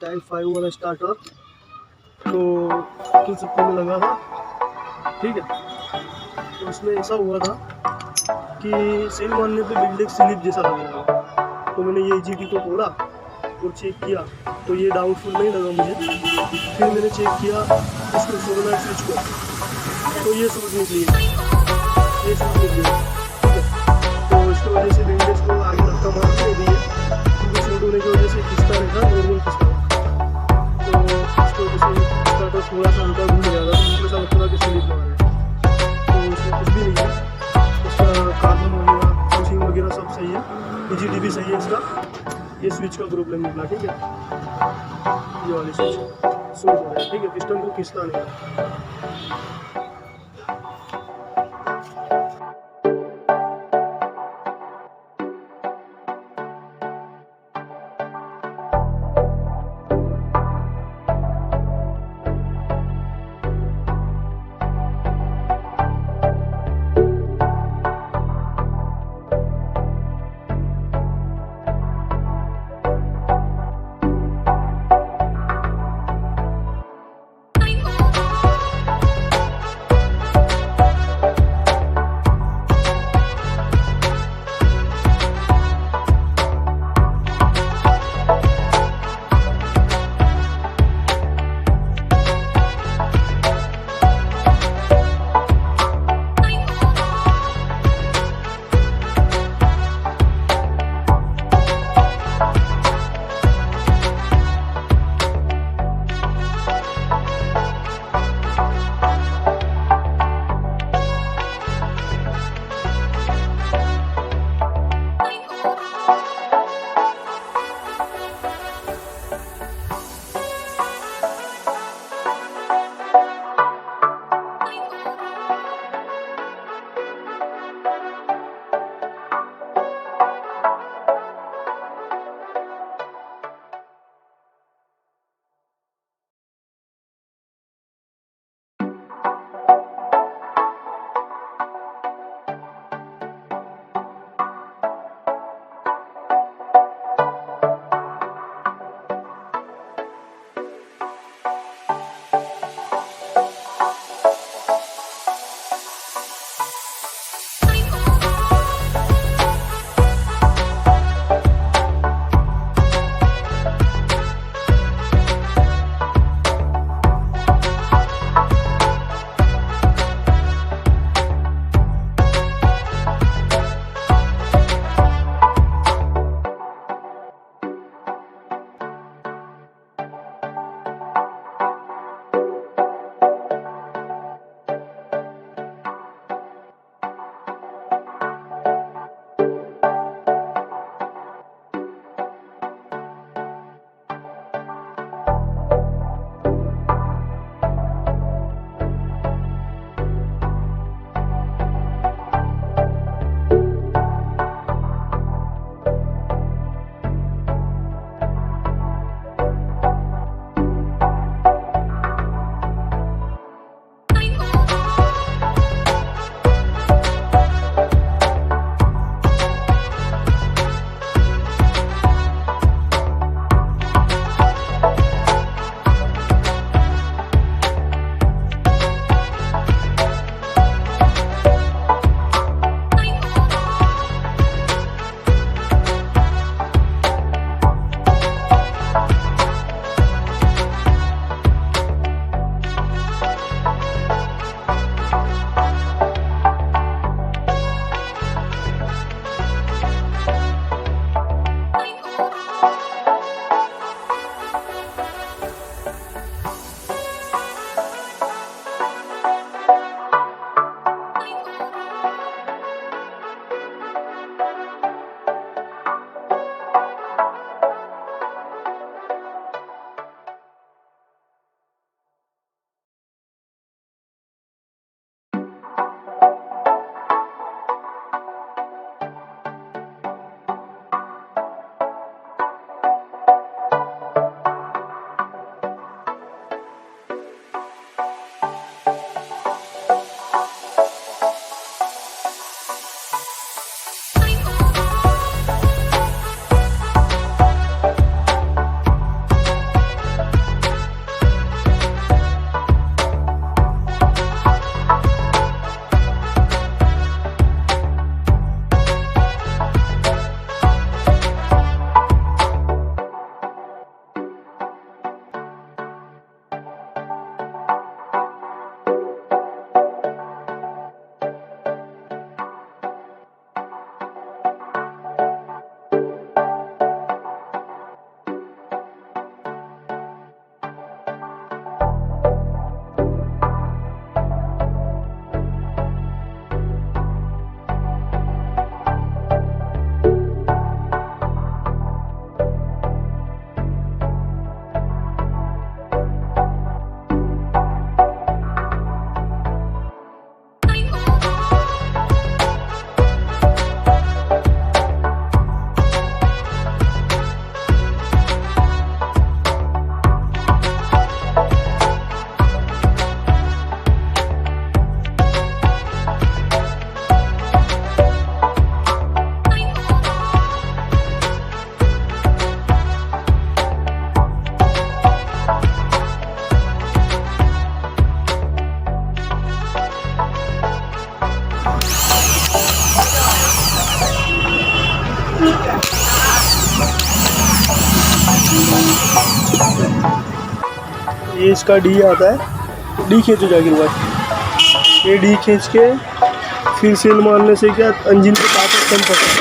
Type 5 वाला starter, तो अतुल शक्ति में लगा था, ठीक है। तो उसमें ऐसा हुआ था कि सेल मारने पे बिल्ड स्लिप जैसा लग रहा था, तो मैंने ये EGT को तोड़ा और चेक किया, तो ये डाउटफुल नहीं लगा मुझे। फिर मैंने चेक किया इसको सोलर स्विच को, तो ये सूट निकली, ये सूट निकली, ठीक है। तो इसकी वजह से बिल्डेज को आगे धक्का मार दे रही है, क्योंकि सूट होने की वजह से खिंचता रहता, नॉर्मल खिंचता। तो इसकी वजह से स्टार्टर थोड़ा सा हल्का घूम गया था, तो ऐसा लगता था कि स्लिप लगा है। तो इसमें कुछ भी नहीं है, इसका कार्बन वगैरह बुशिंग वगैरह सब सही है, EGT भी सही है इसका। ये स्विच का प्रॉब्लम निकला, ठीक है। ये वाली स्विच सूट हो रहा है, ठीक है, पिस्टन को खींचता नहीं है। ये इसका डी आता है, डी खींचो जाकर भाई, ये डी खींच के फिर सेल मारने से क्या इंजन की ताकत कम पड़ती है।